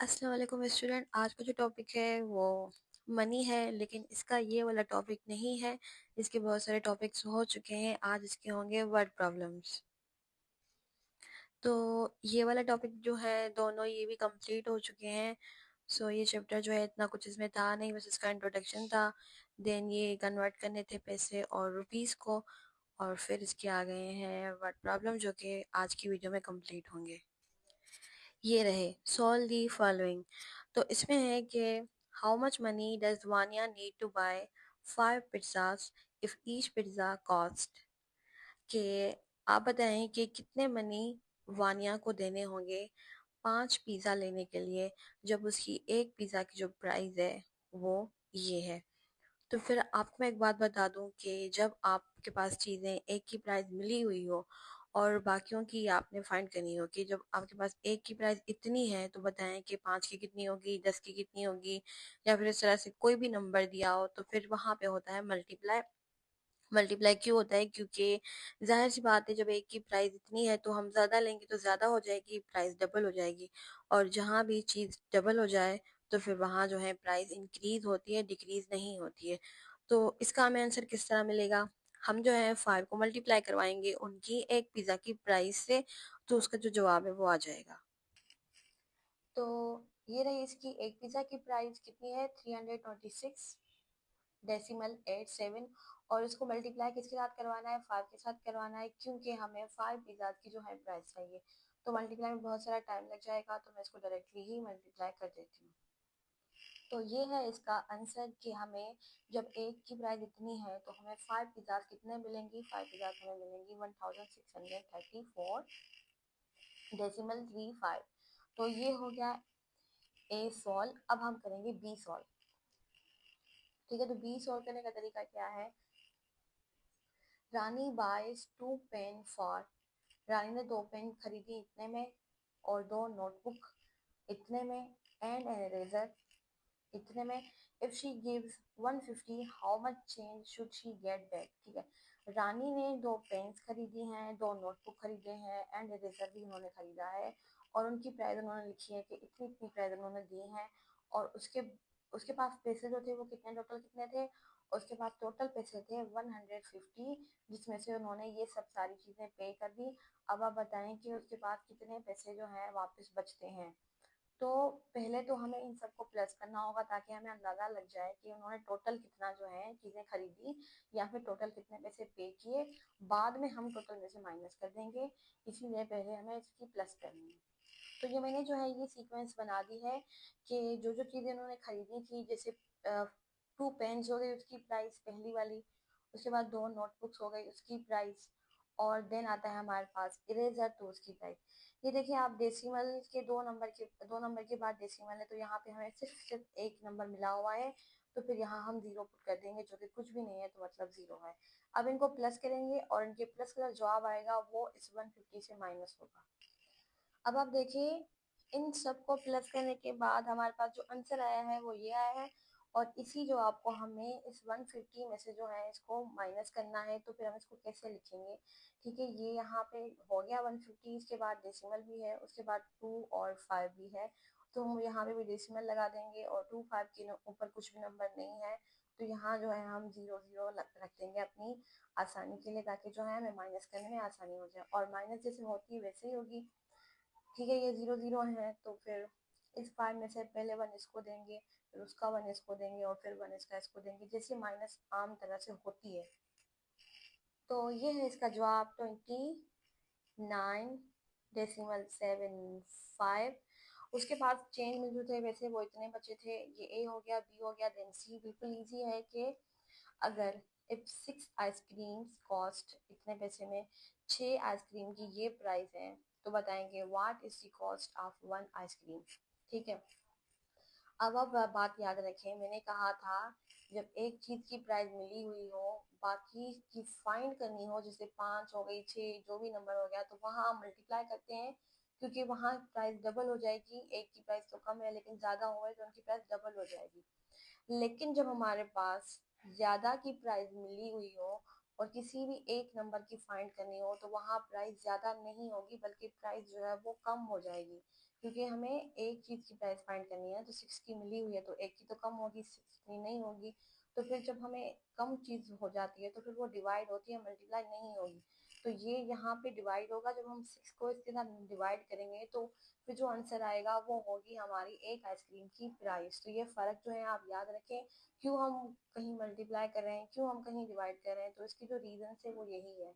अस्सलाम वालेकुम स्टूडेंट। आज का जो टॉपिक है वो मनी है, लेकिन इसका ये वाला टॉपिक नहीं है। इसके बहुत सारे टॉपिक्स हो चुके हैं, आज इसके होंगे वर्ड प्रॉब्लम्स। तो ये वाला टॉपिक जो है दोनों ये भी कंप्लीट हो चुके हैं। सो ये चैप्टर जो है इतना कुछ इसमें था नहीं, बस इसका इंट्रोडक्शन था। देन ये कन्वर्ट करने थे पैसे और रुपीस को, और फिर इसके आ गए हैं वर्ड प्रॉब्लम जो कि आज की वीडियो में कंप्लीट होंगे। ये रहे सॉल्व दी फॉलोइंग। तो इसमें है कि how much money does Vania need to buy 5 pizzas if each pizza cost, कि आप बताएं कि कितने मनी वानिया को देने होंगे 5 पिज़्ज़ा लेने के लिए, जब उसकी एक पिज़्ज़ा की जो प्राइस है वो ये है। तो फिर आपको मैं एक बात बता दूं कि जब आपके पास चीज़ें एक की प्राइस मिली हुई हो और बाकियों की आपने फाइंड करनी हो, कि जब आपके पास एक की प्राइस इतनी है तो बताएं कि 5 की कितनी होगी, 10 की कितनी होगी, या फिर इस तरह से कोई भी नंबर दिया हो तो फिर वहां पे होता है मल्टीप्लाई। मल्टीप्लाई क्यों होता है? क्योंकि जाहिर सी बात है, जब एक की प्राइस इतनी है तो हम ज़्यादा लेंगे तो ज़्यादा हो जाएगी, प्राइस डबल हो जाएगी। और जहाँ भी चीज़ डबल हो जाए तो फिर वहाँ जो है प्राइस इंक्रीज होती है, डिक्रीज नहीं होती है। तो इसका हमें आंसर किस तरह मिलेगा? हम जो है 5 को मल्टीप्लाई करवाएंगे उनकी एक पिज़्ज़ा की प्राइस से, तो उसका जो जवाब है वो आ जाएगा। तो ये रही इसकी एक पिज़्ज़ा की प्राइस कितनी है, 326.87, और इसको मल्टीप्लाई किसके साथ करवाना है, 5 के साथ करवाना है, क्योंकि हमें 5 पिज़्ज़ा की जो है प्राइस चाहिए। तो मल्टीप्लाई में बहुत सारा टाइम लग जाएगा, तो मैं इसको डायरेक्टली ही मल्टीप्लाई कर देती हूँ। तो ये है इसका आंसर कि हमें जब एक की प्राइस इतनी है तो हमें 5 पिज़्ज़ा कितने मिलेंगी, 5 पिज़्ज़ा हमें मिलेंगी 1634.35। तो ये हो गया ए सॉल्व। अब हम करेंगे बी सॉल्व। ठीक है, तो बी सॉल्व करने का तरीका क्या है? रानी बाइज 2 पेन फॉर, रानी ने 2 पेन खरीदी इतने में, और 2 नोटबुक इतने में, एंड एन इरेजर इतने में। If she gives 150, how much change should she get back? ठीक है, रानी ने 2 पेन्स खरीदी हैं, 2 नोटबुक खरीदे हैं, एंड इरेजर भी उन्होंने खरीदा है, और उनकी प्राइस उन्होंने लिखी है कि इतनी इतनी प्राइस उन्होंने दी है। और उसके पास पैसे जो थे वो कितने, टोटल कितने थे? उसके पास टोटल पैसे थे 150, जिसमें से उन्होंने ये सब सारी चीजें पे कर दी। अब आप बताएं कि उसके पास कितने पैसे जो हैं वापस बचते हैं। तो पहले तो हमें इन सबको प्लस करना होगा ताकि हमें अंदाजा लग जाए कि उन्होंने टोटल कितना जो है चीजें खरीदी, या फिर टोटल कितने पैसे पे किए। बाद में हम टोटल में से माइनस कर देंगे, इसीलिए पहले हमें इसकी प्लस करनी है। तो ये मैंने जो है ये सीक्वेंस बना दी है कि जो जो चीजें उन्होंने खरीदी थी, जैसे 2 पेन्स हो गई उसकी प्राइस पहली वाली, उसके बाद 2 नोटबुक्स हो गई उसकी प्राइस, और देन आता है हमारे पास इरेजर, तो उसकी प्राइस। ये देखिए आप, डेसिमल के 2 नंबर के बाद डेसिमल है, तो यहाँ पे हमें सिर्फ सिर्फ एक नंबर मिला हुआ है, तो फिर यहाँ हम जीरो पुट कर देंगे, जो कि कुछ भी नहीं है, तो मतलब जीरो है। अब इनको प्लस करेंगे और इनके प्लस का जवाब आएगा वो इस 150 से माइनस होगा। अब आप देखिए, इन सबको प्लस करने के बाद हमारे पास जो आंसर आया है वो ये आया है, और इसी जो आपको हमें इस 150 में से जो है इसको माइनस करना है। तो फिर हम इसको कैसे लिखेंगे? ठीक है, ये यहाँ पे हो गया 150, इसके बाद डेसिमल भी है, उसके बाद 2 और 5 भी है, तो हम यहाँ पे भी डेसिमल लगा देंगे, और 2 5 के ऊपर कुछ भी नंबर नहीं है, तो यहाँ जो है हम जीरो जीरो रख देंगे अपनी आसानी के लिए, ताकि जो है हमें माइनस करने में आसानी हो जाए, और माइनस जैसे होती है वैसे ही होगी। ठीक है, ये जीरो जीरो है, तो फिर इस 5 में से पहले 1 इसको देंगे, फिर उसका 1 इसको देंगे, और फिर 1 इसका इसको देंगे, जैसे माइनस आम तरह से होती है। तो ये है इसका जवाब 29.75। उसके पास चेंज में जो थे वैसे वो इतने बचे थे। ये ए हो गया, बी हो गया, देन सी। बिल्कुल इजी है कि अगर इफ 6 आइसक्रीम्स कॉस्ट इतने पैसे में, 6 आइसक्रीम की ये प्राइस है, तो बताएंगे what is the cost of 1 ice cream. ठीक है, अब आप बात याद रखें, मैंने कहा था जब एक चीज की प्राइस मिली हुई हो, बाकी की फाइंड करनी हो, जैसे 5 हो गई, 6, जो भी नंबर हो गया, तो वहां हम मल्टीप्लाई करते हैं, क्योंकि वहां प्राइस डबल हो जाएगी। एक की प्राइस तो कम है लेकिन ज्यादा हो गई तो उनकी प्राइस डबल हो जाएगी। लेकिन जब हमारे पास ज्यादा की प्राइस मिली हुई हो और किसी भी एक नंबर की फाइंड करनी हो, तो वहां प्राइस ज्यादा नहीं होगी, बल्कि प्राइस जो है वो कम हो जाएगी। क्योंकि हमें एक चीज़ की प्राइस फाइंड करनी है, तो 6 की मिली हुई है तो एक की तो कम होगी, 6 की नहीं होगी। तो फिर जब हमें कम चीज़ हो जाती है तो फिर वो डिवाइड होती है, मल्टीप्लाई नहीं होगी। तो ये यहाँ पे डिवाइड होगा, जब हम 6 को इसके साथ डिवाइड करेंगे तो फिर जो आंसर आएगा वो होगी हमारी एक आइसक्रीम की प्राइस। तो ये फ़र्क जो है आप याद रखें, क्यों हम कहीं मल्टीप्लाई कर रहे हैं, क्यों हम कहीं डिवाइड कर रहे हैं, तो इसकी जो रीज़न है वो यही है।